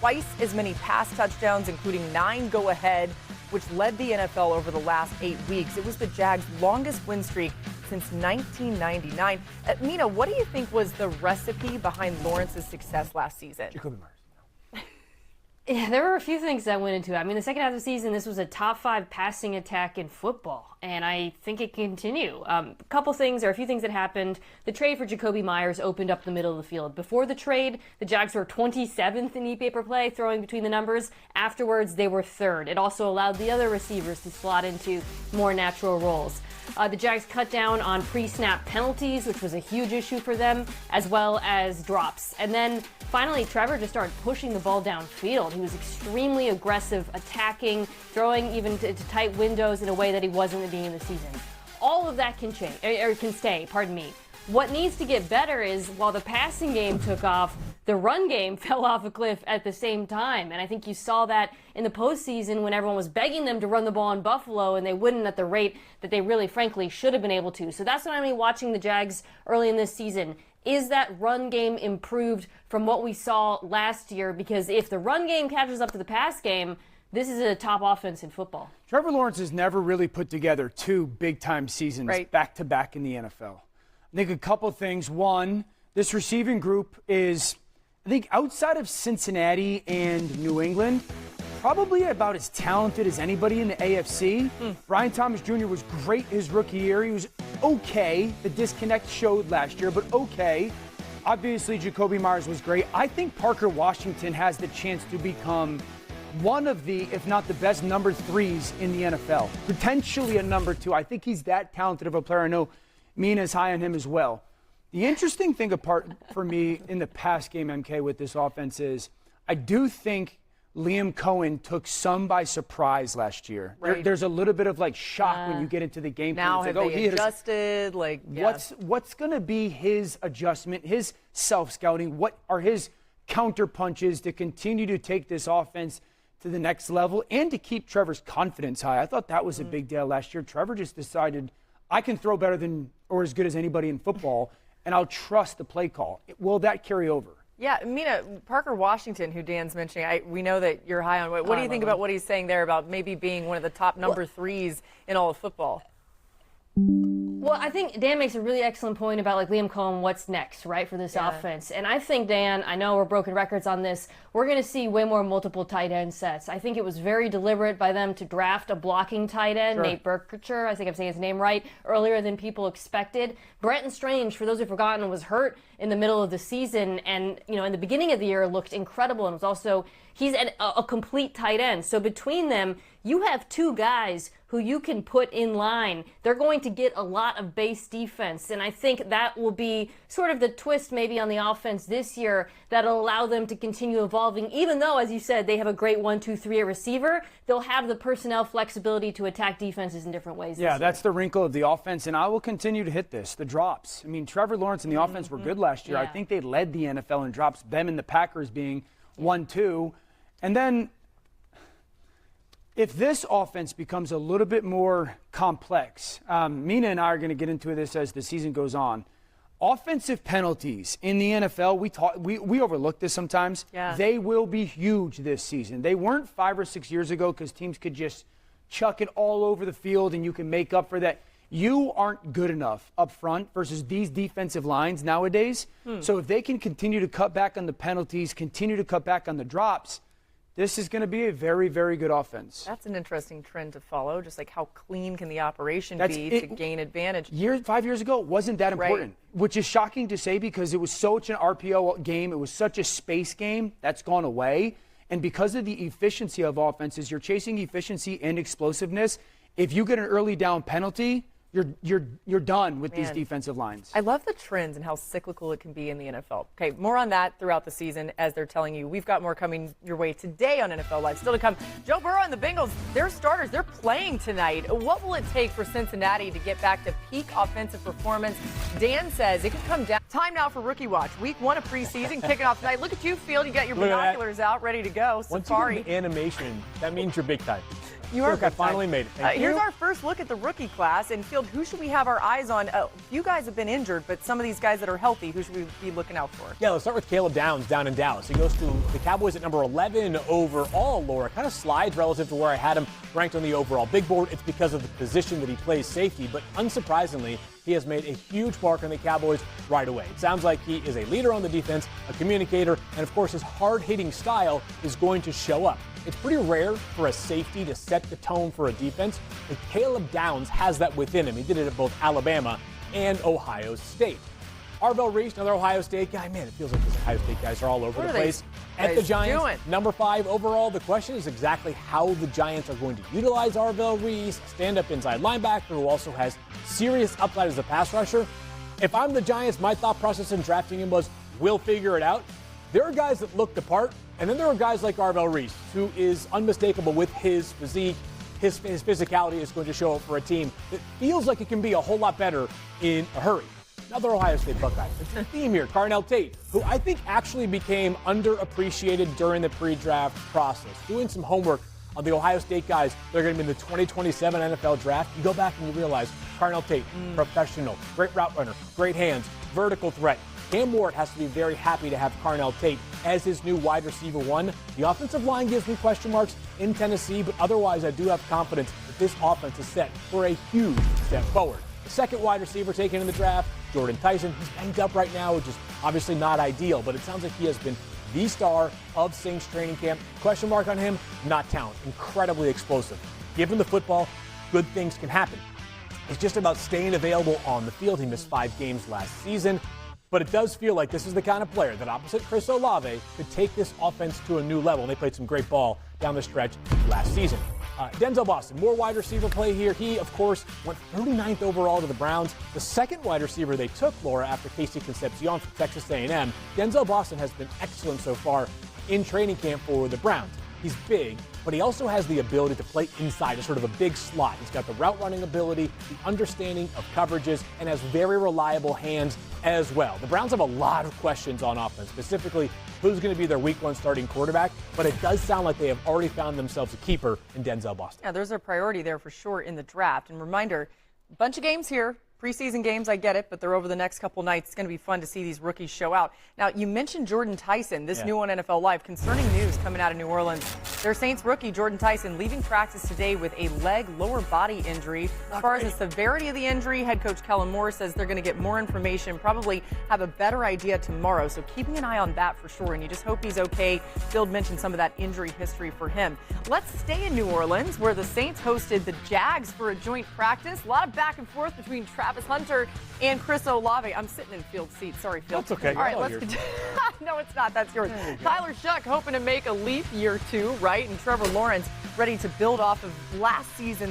twice as many pass touchdowns, including 9 go-ahead, which led the NFL over the last 8 weeks. It was the Jags' longest win streak since 1999. Mina, what do you think was the recipe behind Lawrence's success last season? Jacoby Myers. Yeah, there were a few things that went into it. I mean, the second half of the season, this was a top 5 passing attack in football, and I think it can continue. A few things that happened. The trade for Jacoby Myers opened up the middle of the field. Before the trade, the Jags were 27th in EPA per play, throwing between the numbers. Afterwards, they were 3rd. It also allowed the other receivers to slot into more natural roles. The Jags cut down on pre-snap penalties, which was a huge issue for them, as well as drops. And then finally, Trevor just started pushing the ball downfield. He was extremely aggressive, attacking, throwing even to tight windows in a way that he wasn't at the beginning of the season. All of that can stay. What needs to get better is, while the passing game took off, the run game fell off a cliff at the same time. And I think you saw that in the postseason when everyone was begging them to run the ball in Buffalo, and they wouldn't at the rate that they really, frankly, should have been able to. So that's what I'm mean, watching the Jags early in this season. Is that run game improved from what we saw last year? Because if the run game catches up to the pass game, this is a top offense in football. Trevor Lawrence has never really put together 2 big-time seasons back-to-back in the NFL. I think a couple things. One, this receiving group is, I think, outside of Cincinnati and New England, probably about as talented as anybody in the AFC. Brian Thomas Jr. was great his rookie year. He was okay. The disconnect showed last year, but okay. Obviously, Jacoby Myers was great. I think Parker Washington has the chance to become one of the, if not the best, number 3s in the NFL. Potentially a number 2. I think he's that talented of a player. I know Mina's high on him as well. The interesting thing apart for me in the pass game, MK, with this offense is I do think Liam Cohen took some by surprise last year. There's a little bit of shock when you get into the game. Now have they adjusted? What's going to be his adjustment, his self-scouting? What are his counter punches to continue to take this offense to the next level and to keep Trevor's confidence high? I thought that was a big deal last year. Trevor just decided, I can throw better than or as good as anybody in football, and I'll trust the play call. Will that carry over? Yeah, Mina, Parker Washington, who Dan's mentioning, we know that you're high on. What do you think about what he's saying there about maybe being one of the top number 3s in all of football? Well, I think Dan makes a really excellent point about Liam Cohen, what's next, right, for this offense. And I think, Dan, I know we're broken records on this, we're going to see way more multiple tight end sets. I think it was very deliberate by them to draft a blocking tight end, Nate Berkshire, I think I'm saying his name right, earlier than people expected. Brenton Strange, for those who've forgotten, was hurt in the middle of the season, and in the beginning of the year looked incredible, and was also, he's a complete tight end. So between them, you have 2 guys who you can put in line. They're going to get a lot of base defense, and I think that will be sort of the twist maybe on the offense this year that'll allow them to continue evolving. Even though, as you said, they have a great 1-2-3 receiver, they'll have the personnel flexibility to attack defenses in different ways. Yeah, that's the wrinkle of the offense, and I will continue to hit this, the drops. I mean, Trevor Lawrence and the offense were good last year. I think they led the NFL in drops, them and the Packers being 1-2. And then if this offense becomes a little bit more complex, Mina and I are going to get into this as the season goes on. Offensive penalties in the NFL, we overlook this sometimes. They will be huge this season. They weren't 5 or 6 years ago because teams could just chuck it all over the field and you can make up for that. You aren't good enough up front versus these defensive lines nowadays. So if they can continue to cut back on the penalties, continue to cut back on the drops, this is going to be a very, very good offense. That's an interesting trend to follow, just how clean can the operation be to gain advantage. 5 years ago, it wasn't that important, which is shocking to say because it was such an RPO game. It was such a space game. That's gone away. And because of the efficiency of offenses, you're chasing efficiency and explosiveness. If you get an early down penalty, you're done with these defensive lines. I love the trends and how cyclical it can be in the NFL. Okay, more on that throughout the season as they're telling you. We've got more coming your way today on NFL Live. Still to come, Joe Burrow and the Bengals, they're starters. They're playing tonight. What will it take for Cincinnati to get back to peak offensive performance? Dan says it could come down. Time now for Rookie Watch. Week 1 of preseason kicking off tonight. Look at you, Field. You got your binoculars out, ready to go. Once Safari. you get the animation, that means you're big time. You are. I finally made it. Thank you. Here's our first look at the rookie class. And Field, who should we have our eyes on? You guys have been injured, but some of these guys that are healthy, who should we be looking out for? Yeah, let's start with Caleb Downs down in Dallas. He goes to the Cowboys at number 11 overall. Laura kind of slides relative to where I had him ranked on the overall big board. It's because of the position that he plays safety, but unsurprisingly, he has made a huge mark on the Cowboys right away. It sounds like he is a leader on the defense, a communicator, and of course his hard-hitting style is going to show up. It's pretty rare for a safety to set the tone for a defense, but Caleb Downs has that within him. He did it at both Alabama and Ohio State. Arvell Reese, another Ohio State guy. Man, it feels like these Ohio State guys are all over the place. At the Giants, number 5 overall. The question is exactly how the Giants are going to utilize Arvell Reese, stand-up inside linebacker who also has serious upside as a pass rusher. If I'm the Giants, my thought process in drafting him was, we'll figure it out. There are guys that look the part, and then there are guys like Arvell Reese, who is unmistakable with his physique. His physicality is going to show up for a team that feels like it can be a whole lot better in a hurry. Another Ohio State Buckeye. It's a theme here. Carnell Tate, who I think actually became underappreciated during the pre-draft process. Doing some homework on the Ohio State guys that are going to be in the 2027 NFL draft. You go back and you realize Carnell Tate, professional, great route runner, great hands, vertical threat. Cam Ward has to be very happy to have Carnell Tate as his new wide receiver 1. The offensive line gives me question marks in Tennessee, but otherwise I do have confidence that this offense is set for a huge step forward. The second wide receiver taken in the draft, Jordan Tyson. He's banged up right now, which is obviously not ideal, but it sounds like he has been the star of Saints training camp. Question mark on him, not talent. Incredibly explosive. Given the football, good things can happen. It's just about staying available on the field. He missed 5 games last season. But it does feel like this is the kind of player that, opposite Chris Olave, could take this offense to a new level. And they played some great ball down the stretch last season. Denzel Boston, more wide receiver play here. He, of course, went 39th overall to the Browns. The second wide receiver they took, Laura, after Casey Concepcion from Texas A&M. Denzel Boston has been excellent so far in training camp for the Browns. He's big, but he also has the ability to play inside, a sort of a big slot. He's got the route running ability, the understanding of coverages, and has very reliable hands as well. The Browns have a lot of questions on offense, specifically who's going to be their week 1 starting quarterback, but it does sound like they have already found themselves a keeper in Denzel Boston. Yeah, there's a priority there for sure in the draft. And reminder, a bunch of games here. Preseason games, I get it, but they're over the next couple nights. It's going to be fun to see these rookies show out. Now, you mentioned Jordan Tyson, this new on NFL Live. Concerning news coming out of New Orleans. Their Saints rookie, Jordan Tyson, leaving practice today with a leg lower body injury. As far as the severity of the injury, head coach Kellen Moore says they're going to get more information, probably have a better idea tomorrow. So keeping an eye on that for sure, and you just hope he's okay. Field mentioned some of that injury history for him. Let's stay in New Orleans, where the Saints hosted the Jags for a joint practice. A lot of back and forth between Travis Hunter and Chris Olave. I'm sitting in Field's seat. Sorry, Field. That's okay. All right, let's continue. No, it's not. That's yours. Tyler Shuck hoping to make a leap year 2, right? And Trevor Lawrence ready to build off of last season.